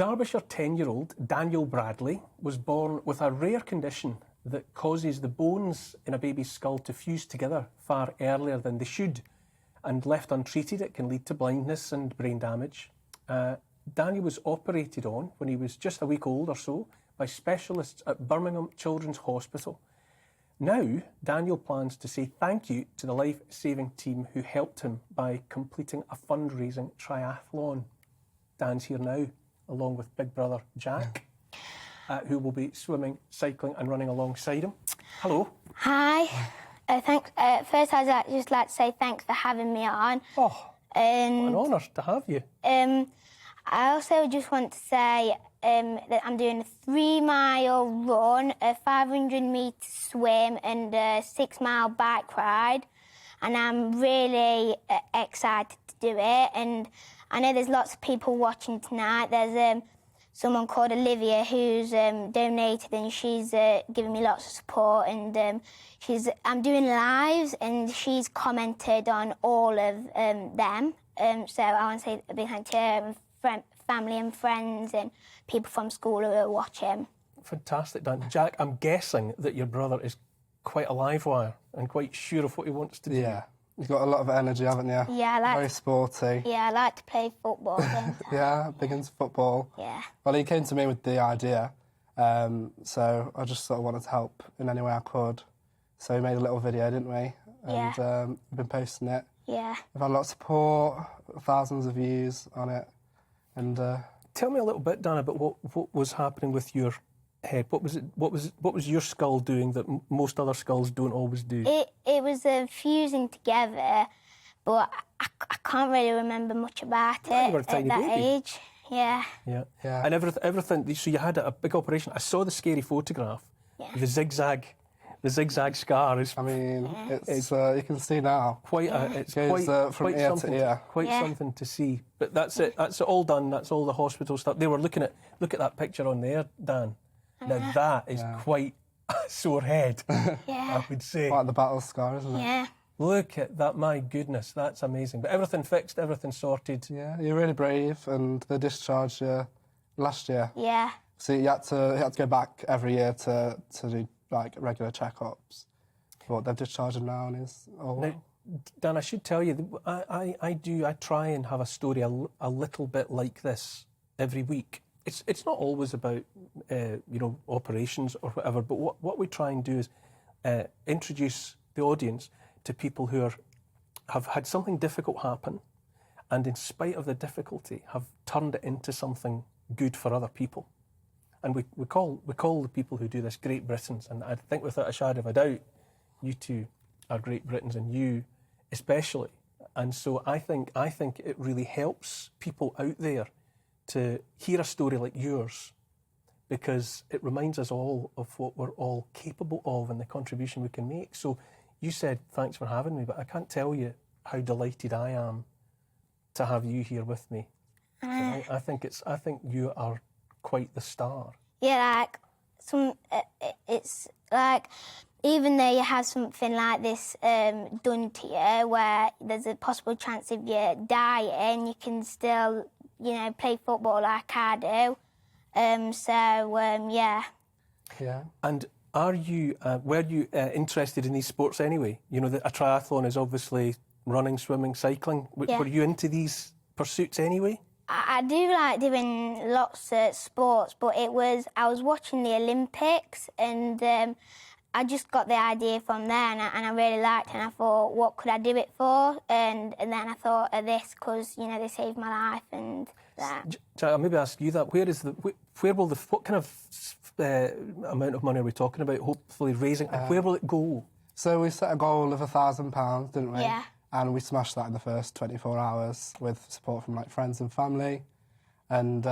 Derbyshire 10-year-old Daniel Bradley was born with a rare condition that causes the bones in a baby's skull to fuse together far earlier than they should, and left untreated it can lead to blindness and brain damage. Daniel was operated on when he was just a week old or so by specialists at Birmingham Children's Hospital. Now, Daniel plans to say thank you to the life-saving team who helped him by completing a fundraising triathlon. Dan's here now, along with big brother Jack, who will be swimming, cycling and running alongside him. Hello. Hi. Thanks. First, I'd just like to say thanks for having me on. Oh, what an honour to have you. I also just want to say that I'm doing a 3-mile run, a 500-metre swim and a 6-mile bike ride. And I'm really excited to do it. And I know there's lots of people watching tonight. There's someone called Olivia who's donated, and she's giving me lots of support. And I'm doing lives, and she's commented on all of them. So I want to say a big thank you to her and family and friends and people from school who are watching. Fantastic, Dan. Jack, I'm guessing that your brother is quite a live wire and quite sure of what he wants to do. Yeah. You've got a lot of energy, haven't you? Yeah, very sporty. Yeah, I like to play football. Yeah, big into football. Yeah. Well, he came to me with the idea, so I just sort of wanted to help in any way I could. So we made a little video, didn't we? And we've been posting it. Yeah. We've had a lot of support, thousands of views on it. And tell me a little bit, Dan, about what was happening with your head. What was your skull doing that most other skulls don't always do? It was fusing together, but I can't really remember much about it you were a tiny at that baby. age. Yeah. Yeah. And everything. So you had a big operation. I saw the scary photograph. Yeah. The zigzag scar is. I mean, it's you can see now. It's goes, quite from ear something. to ear. Quite something to see. But that's it. That's it all done. That's all the hospital stuff. They were look at that picture on there, Dan. Now that is quite a sore head. I would say. Like the battle scar, isn't it? Yeah. Look at that! My goodness, that's amazing. But everything fixed, everything sorted. Yeah, you're really brave, and they discharged you last year. Yeah. So you had to go back every year to do like regular checkups. But they've discharged him now, and he's all well. Dan, I should tell you, I try and have a story a little bit like this every week. It's not always about operations or whatever, but what we try and do is introduce the audience to people who have had something difficult happen, and in spite of the difficulty, have turned it into something good for other people. And we call the people who do this Great Britons, and I think without a shadow of a doubt, you two are Great Britons, and you especially. And so I think it really helps people out there to hear a story like yours, because it reminds us all of what we're all capable of and the contribution we can make. So you said thanks for having me, but I can't tell you how delighted I am to have you here with me. I think you are quite the star. Yeah, it's like even though you have something like this done to you, where there's a possible chance of you dying, you can still, play football like I do. Yeah. Yeah. And were you interested in these sports anyway? A triathlon is obviously running, swimming, cycling. Were you into these pursuits anyway? I do like doing lots of sports, but I was watching the Olympics, and I just got the idea from there, and I really liked it, and I thought, what could I do it for? And then I thought of this, because, they saved my life and that. I'll maybe ask you that. What kind of amount of money are we talking about, hopefully raising, and where will it go? So we set a goal of £1,000, didn't we? Yeah. And we smashed that in the first 24 hours with support from friends and family. And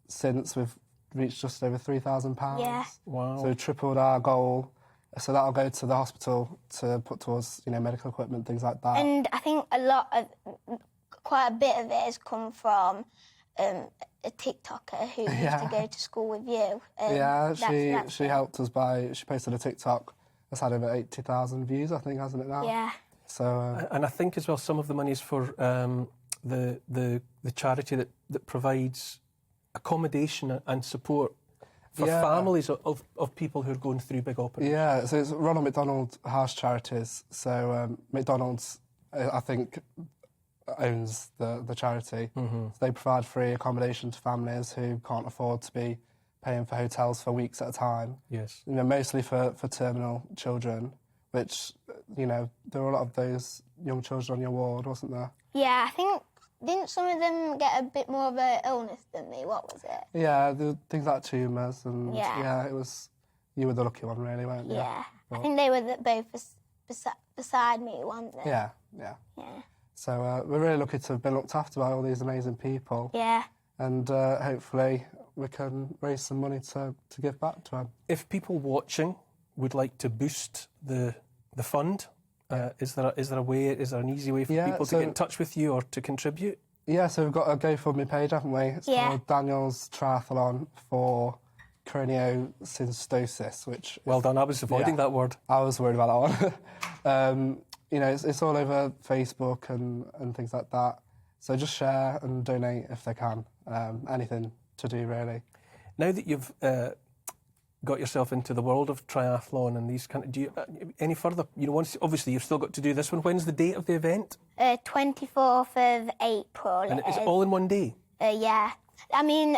since we've reached just over £3,000. Yeah. Wow. So we tripled our goal. So that'll go to the hospital to put towards, medical equipment, things like that. And I think quite a bit of it has come from a TikToker who used to go to school with you. She helped us she posted a TikTok that's had over 80,000 views, I think, hasn't it now? Yeah. So, and I think as well some of the money is for the charity that provides accommodation and support for Yeah. families of people who are going through big operations? Yeah, so it's Ronald McDonald House Charities. So McDonald's, I think, owns the charity. So they provide free accommodation to families who can't afford to be paying for hotels for weeks at a time. Yes. You know, mostly for terminal children, which, you know, there were a lot of those young children on your ward, wasn't there? Yeah, I think, didn't some of them get a bit more of an illness than me? What was it? Yeah, there were things like tumours and Yeah. it was, you were the lucky one really, weren't you? Yeah. I think they were both beside me, weren't they? Yeah. Yeah. So we're really lucky to have been looked after by all these amazing people. Yeah. And hopefully we can raise some money to give back to them. If people watching would like to boost the fund, is there an easy way for people to get in touch with you or to contribute? Yeah, so we've got a GoFundMe page, haven't we? It's called Daniel's Triathlon for Craniosynostosis, which... Well done, I was avoiding that word. I was worried about that one. You know, it's all over Facebook and things like that. So just share and donate if they can. Anything to do, really. Now that you've got yourself into the world of triathlon and these kind of... Do you any further... You know, once obviously you've still got to do this one. When's the date of the event? 24th of April. And is it all in one day? Yeah. I mean,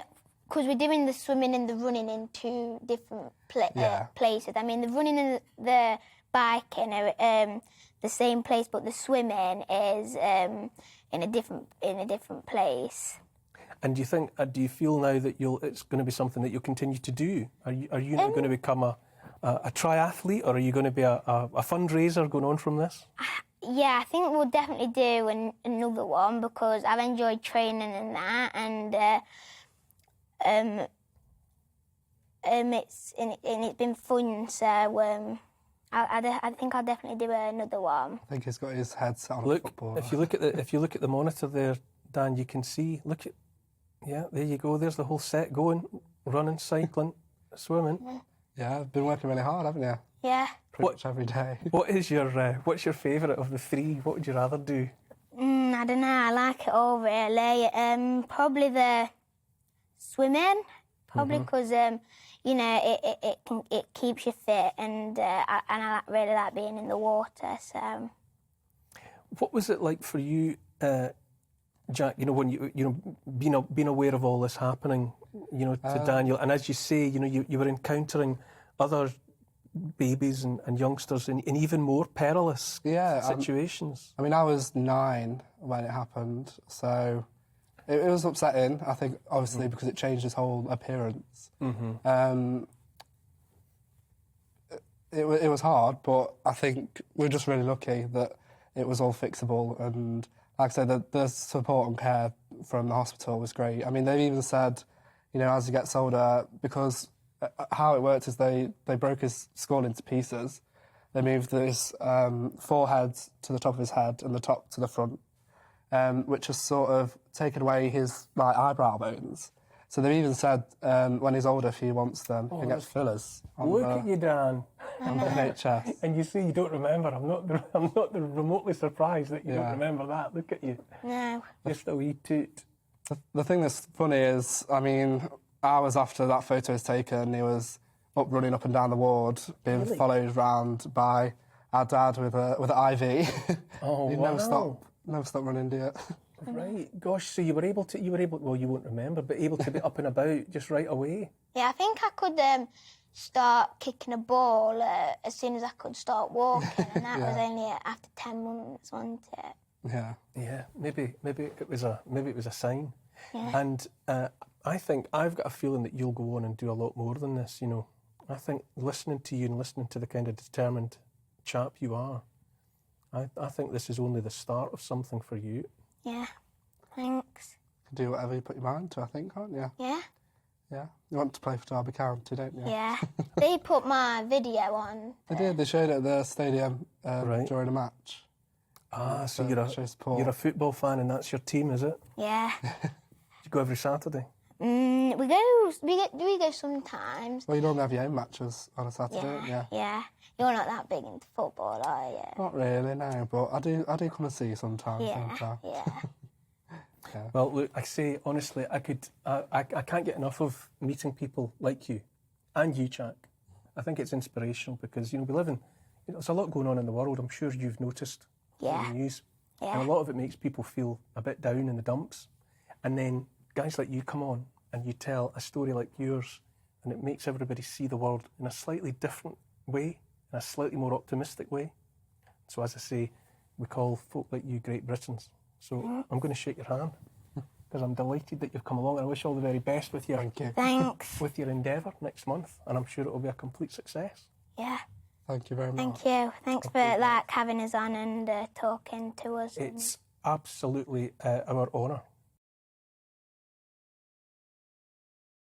because we're doing the swimming and the running in two different places. I mean, the running and the biking are the same place, but the swimming is in a different place. And do you think? Do you feel now that it's going to be something that you'll continue to do? Are you now going to become a triathlete, or are you going to be a fundraiser going on from this? Yeah, I think we'll definitely do another one because I've enjoyed training and that, and it's been fun. So I think I'll definitely do another one. I think he's got his head set on football. If you look at the monitor there, Dan, you can see. Yeah, there you go. There's the whole set going: running, cycling, swimming. Yeah, I've been working really hard, haven't you? Yeah. Pretty much every day. What's your favourite of the three? What would you rather do? I don't know. I like it all really. Probably the swimming. Probably because you know it keeps you fit, and I really like being in the water. So. What was it like for you, Jack? You know, when you being aware of all this happening, you know, to Daniel, and as you say, you know, you were encountering other babies and youngsters in even more perilous situations. I mean, I was 9 when it happened, so it was upsetting, I think, obviously, because it changed his whole appearance. It was hard, but I think we're just really lucky that it was all fixable, and like I said, the support and care from the hospital was great. I mean, they even said, you know, as he gets older, because how it worked is they broke his skull into pieces. They moved his forehead to the top of his head and the top to the front, which has sort of taken away his eyebrow bones. So they've even said when he's older, if he wants them, he gets fillers. Look at you, Dan. On the NHS. And you say you don't remember. I'm not remotely surprised that you don't remember that. Look at you. No. Just a wee toot. The thing that's funny is, I mean, hours after that photo was taken, he was running up and down the ward, being followed round by our dad with an IV. Oh, He'd never stop running, do you? Right. Gosh, so you were able, well, you won't remember, but able to be up and about just right away. Yeah, I think I could start kicking a ball as soon as I could start walking, and that was only after 10 months, wasn't it? Yeah. Yeah. Maybe it was a sign. Yeah. And I think I've got a feeling that you'll go on and do a lot more than this. You know, I think listening to you and listening to the kind of determined chap you are, I think this is only the start of something for you. Yeah. Thanks. You can do whatever you put your mind to, I think, can't you? Yeah. Yeah. You want to play for Derby County, don't you? Yeah. They put my video on. They did. They showed it at the stadium during a match. Ah, so you're a football fan and that's your team, is it? Yeah. You go every Saturday? We go sometimes. Well, you normally have your own matches on a Saturday, don't you? Yeah. You're not that big into football, are you? Not really, no. But I do come and see you sometimes. Yeah. Yeah. Yeah. Well, look, I say honestly, I can't get enough of meeting people like you, and you, Jack. I think it's inspirational because we live in. There's a lot going on in the world. I'm sure you've noticed Yeah. in the news, Yeah. and a lot of it makes people feel a bit down in the dumps. And then guys like you come on and you tell a story like yours, and it makes everybody see the world in a slightly different way, in a slightly more optimistic way. So as I say, we call folk like you Great Britons. So I'm going to shake your hand because I'm delighted that you've come along, and I wish you all the very best with your Thank you. Thanks. with your endeavour next month, and I'm sure it will be a complete success. Yeah. Thank you very much. Thank you. Thanks for having us on and talking to us. It's absolutely our honour.